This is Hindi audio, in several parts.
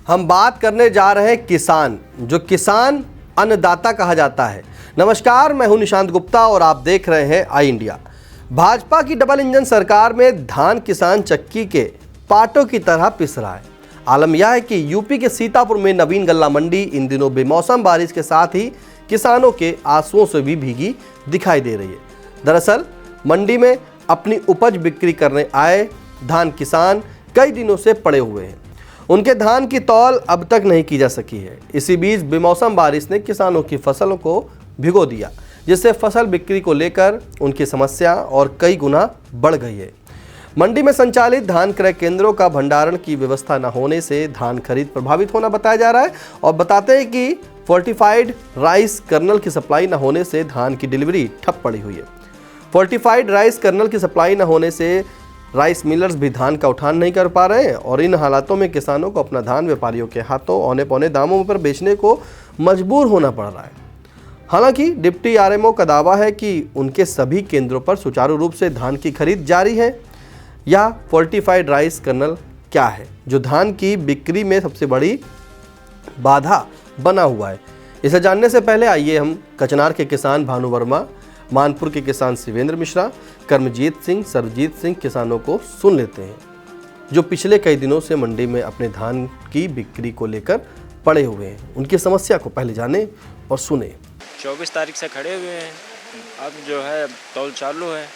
हम बात करने जा रहे हैं किसान, जो किसान अन्नदाता कहा जाता है। नमस्कार, मैं हूं निशांत गुप्ता और आप देख रहे हैं आई इंडिया। भाजपा की डबल इंजन सरकार में धान किसान चक्की के पाटों की तरह पिस रहा है। आलम यह है कि यूपी के सीतापुर में नवीन गल्ला मंडी इन दिनों बेमौसम बारिश के साथ ही किसानों के आंसुओं से भी भीगी दिखाई दे रही है। दरअसल मंडी में अपनी उपज बिक्री करने आए धान किसान कई दिनों से पड़े हुए हैं। उनके धान की तौल अब तक नहीं की जा सकी है। इसी बीच बेमौसम बारिश ने किसानों की फसलों को भिगो दिया, जिससे फसल बिक्री को लेकर उनकी समस्या और कई गुना बढ़ गई है। मंडी में संचालित धान क्रय केंद्रों का भंडारण की व्यवस्था न होने से धान खरीद प्रभावित होना बताया जा रहा है और बताते हैं कि फोर्टिफाइड राइस कर्नल की सप्लाई न होने से धान की डिलीवरी ठप पड़ी हुई है। फोर्टिफाइड राइस कर्नल की सप्लाई न होने से राइस मिलर्स भी धान का उठान नहीं कर पा रहे हैं और इन हालातों में किसानों को अपना धान व्यापारियों के हाथों औने पौने दामों पर बेचने को मजबूर होना पड़ रहा है। हालांकि डिप्टी आरएमओ का दावा है कि उनके सभी केंद्रों पर सुचारू रूप से धान की खरीद जारी है। यह फोर्टिफाइड राइस कर्नल क्या है जो धान की बिक्री में सबसे बड़ी बाधा बना हुआ है? इसे जानने से पहले आइए हम कचनार के किसान भानु वर्मा, मानपुर के किसान शिवेंद्र मिश्रा, कर्मजीत सिंह, सरजीत सिंह किसानों को सुन लेते हैं, जो पिछले कई दिनों से मंडी में अपने धान की बिक्री को लेकर पड़े हुए हैं। उनकी समस्या को पहले जाने और सुने। 24 तारीख से खड़े हुए हैं, अब जो है तौल चालू है।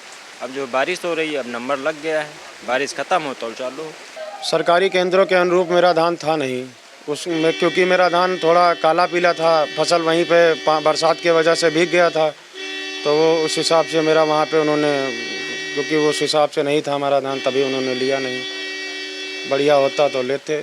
अब जो बारिश हो रही है, अब नंबर लग गया है, बारिश खत्म हो तौल चालू हो। सरकारी केंद्रों के अनुरूप मेरा धान था नहीं उसमें, क्योंकि मेरा धान थोड़ा काला पीला था, फसल वहीं पे बरसात की वजह से भीग गया था, तो वो उस हिसाब से मेरा वहाँ पे उन्होंने, क्योंकि वो उस हिसाब से नहीं था हमारा धान, तभी उन्होंने लिया नहीं। बढ़िया होता तो लेते।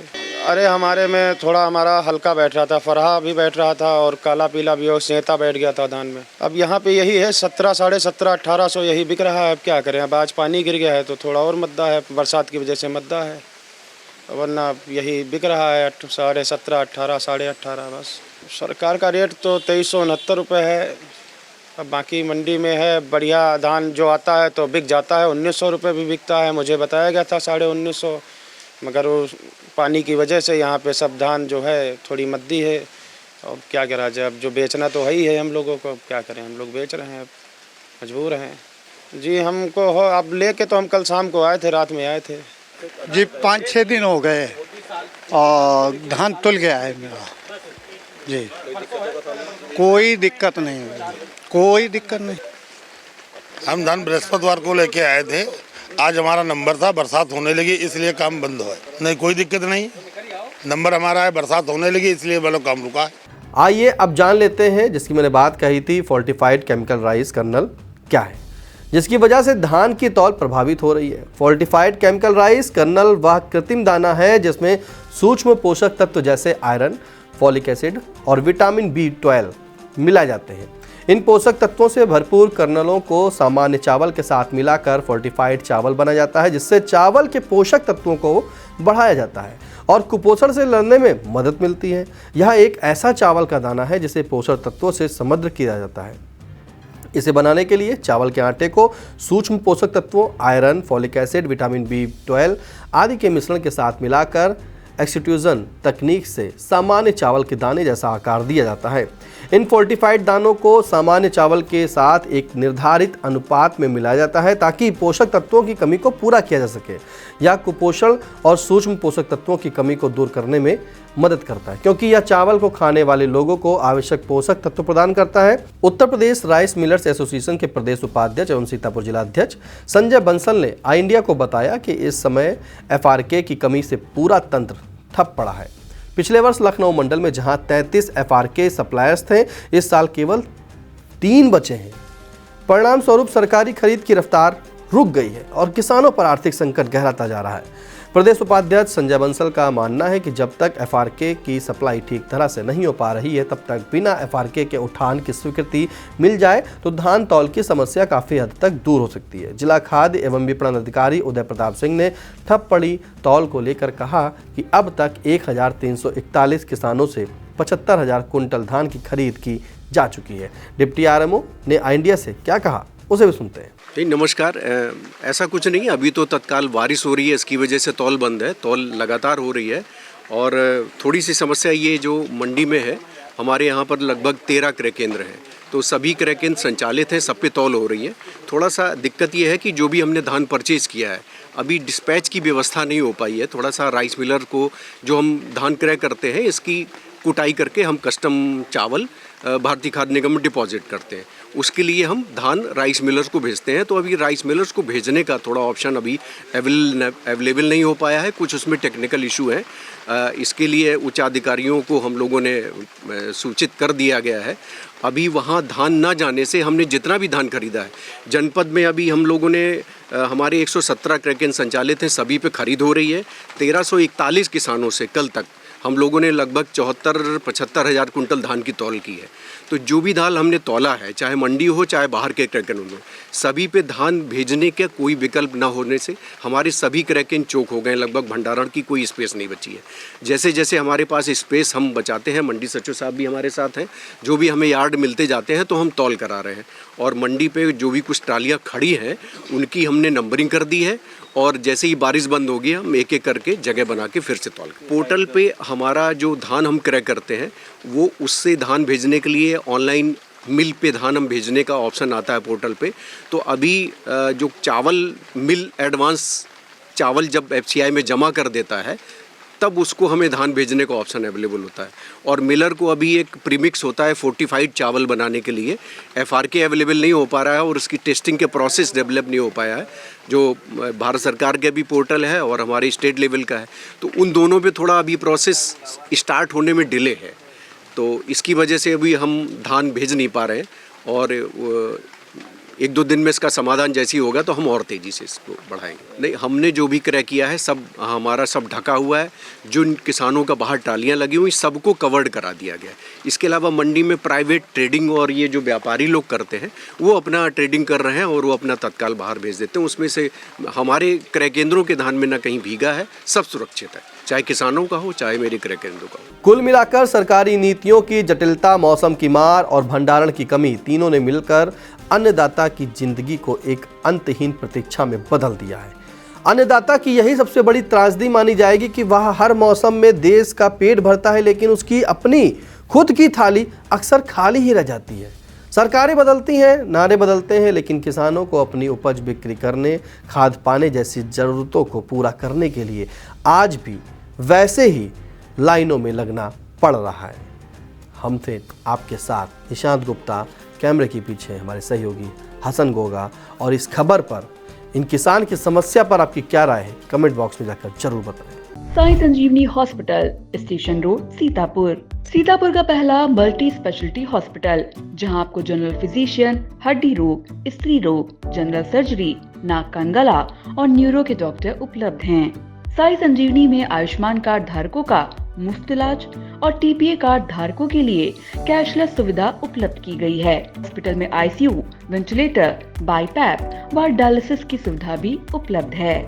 अरे हमारे में थोड़ा हमारा हल्का बैठ रहा था, फरहा भी बैठ रहा था और काला पीला भी और सेंता बैठ गया था धान में। अब यहाँ पे यही है 1700, 1750, 1800 यही बिक रहा है। अब क्या करें, अब आज पानी गिर गया है तो थोड़ा और मद्दा है, बरसात की वजह से मद्दा है, वरना यही बिक रहा है 17.5, 18, 18.5 बस। सरकार का रेट तो 2369 रुपये है। अब बाकी मंडी में है बढ़िया धान जो आता है तो बिक जाता है, 1900 रुपये भी बिकता है। मुझे बताया गया था 1950, मगर वो पानी की वजह से यहाँ पे सब धान जो है थोड़ी मद्दी है। और क्या करा जाए, अब जो बेचना तो है ही है हम लोगों को, क्या करें, हम लोग बेच रहे हैं, अब मजबूर हैं जी। हमको हो अब लेके तो हम कल शाम को आए थे, रात में आए थे जी। 5-6 दिन हो गए और धान तुल गया है मेरा जी। कोई दिक्कत नहीं है, कोई दिक्कत नहीं। हम धान बृहस्पतिवार को लेके आए थे, आज हमारा नंबर था, बरसात होने लगी इसलिए काम बंद हुआ है। नहीं, कोई दिक्कत नहीं, नंबर हमारा है, बरसात होने लगी इसलिए वालों काम रुका है। आइए अब जान लेते हैं जिसकी मैंने बात कही थी, फोर्टिफाइड केमिकल राइस कर्नल क्या है, जिसकी वजह से धान की तौल प्रभावित हो रही है। फोर्टिफाइड केमिकल राइस कर्नल वह कृत्रिम दाना है जिसमें सूक्ष्म पोषक तत्व जैसे आयरन, फॉलिक एसिड और विटामिन B12 मिलाए जाते हैं। इन पोषक तत्वों से भरपूर कर्नलों को सामान्य चावल के साथ मिलाकर फोर्टिफाइड चावल बना जाता है, जिससे चावल के पोषक तत्वों को बढ़ाया जाता है और कुपोषण से लड़ने में मदद मिलती है। यह एक ऐसा चावल का दाना है जिसे पोषक तत्वों से समृद्ध किया जाता है। इसे बनाने के लिए चावल के आटे को सूक्ष्म पोषक तत्वों iron, folic acid, vitamin B12 आदि के मिश्रण के साथ मिलाकर एक्सट्रूजन तकनीक से सामान्य चावल के दाने जैसा आकार दिया जाता है। इन फोर्टिफाइड दानों को सामान्य चावल के साथ एक निर्धारित अनुपात में मिलाया जाता है ताकि पोषक तत्वों की कमी को पूरा किया जा सके। यह कुपोषण और सूक्ष्म पोषक तत्वों की कमी को दूर करने में मदद करता है, क्योंकि यह चावल को खाने वाले लोगों को आवश्यक पोषक तत्व प्रदान करता है। Uttar Pradesh rice millers association के प्रदेश उपाध्यक्ष एवं सीतापुर जिलाध्यक्ष संजय बंसल ने आई इंडिया को बताया कि इस समय FRK की कमी से पूरा तंत्र ठप पड़ा है। पिछले वर्ष लखनऊ मंडल में जहां 33 FRK सप्लायर्स थे, इस साल केवल 3 बचे हैं। परिणाम स्वरूप सरकारी खरीद की रफ्तार रुक गई है और किसानों पर आर्थिक संकट गहराता जा रहा है। प्रदेश उपाध्यक्ष संजय बंसल का मानना है कि जब तक FRK की सप्लाई ठीक तरह से नहीं हो पा रही है, तब तक बिना FRK के उठान की स्वीकृति मिल जाए तो धान तौल की समस्या काफ़ी हद तक दूर हो सकती है। जिला खाद्य एवं विपणन अधिकारी उदय प्रताप सिंह ने ठप पड़ी तौल को लेकर कहा कि अब तक 1341 किसानों से 75,000 कुंटल धान की खरीद की जा चुकी है। डिप्टी आरएमओ ने आई इंडिया से क्या कहा, उसे भी सुनते हैं। नहीं, नमस्कार। ऐसा कुछ नहीं है, अभी तो तत्काल बारिश हो रही है, इसकी वजह से तौल बंद है। तौल लगातार हो रही है और थोड़ी सी समस्या ये जो मंडी में है, हमारे यहाँ पर लगभग 13 क्रय केंद्र हैं, तो सभी क्रय केंद्र संचालित हैं, सब पे तौल हो रही है। थोड़ा सा दिक्कत ये है कि जो भी हमने धान परचेज़ किया है, अभी डिस्पैच की व्यवस्था नहीं हो पाई है। थोड़ा सा राइस मिलर को जो हम धान क्रय करते हैं, इसकी कुटाई करके हम कस्टम चावल भारतीय खाद्य निगम में डिपॉजिट करते हैं। उसके लिए हम धान राइस मिलर्स को भेजते हैं। तो अभी राइस मिलर्स को भेजने का थोड़ा ऑप्शन अभी अवेलेबल नहीं हो पाया है, कुछ उसमें टेक्निकल इशू है। इसके लिए उच्च अधिकारियों को हम लोगों ने सूचित कर दिया गया है। अभी वहाँ धान ना जाने से हमने जितना भी धान खरीदा है जनपद में, अभी हम लोगों ने हमारे 117 क्रय केंद्र संचालित हैं, सभी पे खरीद हो रही है। 1341 किसानों से कल तक हम लोगों ने लगभग 74-75 हज़ार कुंटल धान की तौल की है। तो जो भी धान हमने तौला है, चाहे मंडी हो चाहे बाहर के क्रय केंद्र हो, सभी पे धान भेजने का कोई विकल्प ना होने से हमारे सभी क्रय केंद्र चौक हो गए। लगभग भंडारण की कोई स्पेस नहीं बची है। जैसे जैसे हमारे पास स्पेस हम बचाते हैं, मंडी सचिव साहब भी हमारे साथ हैं, जो भी हमें यार्ड मिलते जाते हैं तो हम तौल करा रहे हैं। और मंडी पे जो भी कुछ ट्रालियाँ खड़ी हैं उनकी हमने नंबरिंग कर दी है, और जैसे ही बारिश बंद होगी हम एक एक करके जगह बना के फिर से तौल। पोर्टल पे हमारा जो धान हम क्रय करते हैं, वो उससे धान भेजने के लिए ऑनलाइन मिल पे धान हम भेजने का ऑप्शन आता है पोर्टल पे। तो अभी जो चावल मिल एडवांस चावल जब FCI में जमा कर देता है, तब उसको हमें धान भेजने का ऑप्शन अवेलेबल होता है। और मिलर को अभी एक प्रीमिक्स होता है फोर्टिफाइड चावल बनाने के लिए, FRK अवेलेबल नहीं हो पा रहा है और उसकी टेस्टिंग के प्रोसेस डेवलप नहीं हो पाया है, जो भारत सरकार के भी पोर्टल है और हमारे स्टेट लेवल का है। तो उन दोनों पे थोड़ा अभी प्रोसेस स्टार्ट होने में डिले है, तो इसकी वजह से अभी हम धान भेज नहीं पा रहे हैं। और 1-2 दिन में इसका समाधान जैसी होगा तो हम और तेज़ी से इसको बढ़ाएंगे। नहीं, हमने जो भी क्रय किया है सब हमारा सब ढका हुआ है। जो किसानों का बाहर टालियाँ लगी हुई सबको कवर्ड करा दिया गया है। इसके अलावा मंडी में प्राइवेट ट्रेडिंग और ये जो व्यापारी लोग करते हैं वो अपना ट्रेडिंग कर रहे हैं और वो अपना तत्काल बाहर भेज देते हैं। उसमें से हमारे क्रय केंद्रों के धान में ना कहीं भीगा है, सब सुरक्षित है, चाहे किसानों का हो चाहे मेरे क्रय केंद्रों का हो। कुल मिलाकर सरकारी नीतियों की जटिलता, मौसम की मार और भंडारण की कमी, तीनों ने मिलकर अन्नदाता की जिंदगी को एक अंतहीन प्रतीक्षा में बदल दिया है। अन्नदाता की यही सबसे बड़ी त्रासदी मानी जाएगी कि वह हर मौसम में देश का पेट भरता है, लेकिन उसकी अपनी खुद की थाली अक्सर खाली ही रह जाती है। सरकारें बदलती हैं, नारे बदलते हैं, लेकिन किसानों को अपनी उपज बिक्री करने, खाद पाने जैसी ज़रूरतों को पूरा करने के लिए आज भी वैसे ही लाइनों में लगना पड़ रहा है। हम थे आपके साथ निशांत गुप्ता, कैमरे के पीछे हमारे सहयोगी हसन गोगा। और इस खबर पर, इन किसान की समस्या पर आपकी क्या राय है, कमेंट बॉक्स में जाकर जरूर बताएं। Sai Sanjeevani hospital, station road, Sitapur. Sitapur का पहला मल्टी स्पेशलिटी हॉस्पिटल, जहां आपको जनरल फिजिशियन, हड्डी रोग, स्त्री रोग, जनरल सर्जरी, नाक कान गला और न्यूरो के डॉक्टर उपलब्ध हैं। साई संजीवनी में आयुष्मान कार्ड धारकों का मुफ्त इलाज और TPA कार्ड धारकों के लिए कैशलेस सुविधा उपलब्ध की गई है। हॉस्पिटल में ICU, वेंटिलेटर, बाईपैप व डायलिसिस की सुविधा भी उपलब्ध है।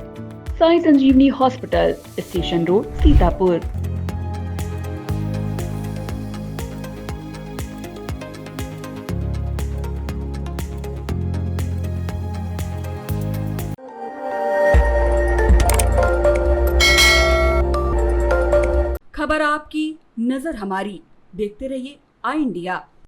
Sai Sanjeevani hospital, station road, Sitapur. खबर आपकी, नजर हमारी। देखते रहिए आई इंडिया।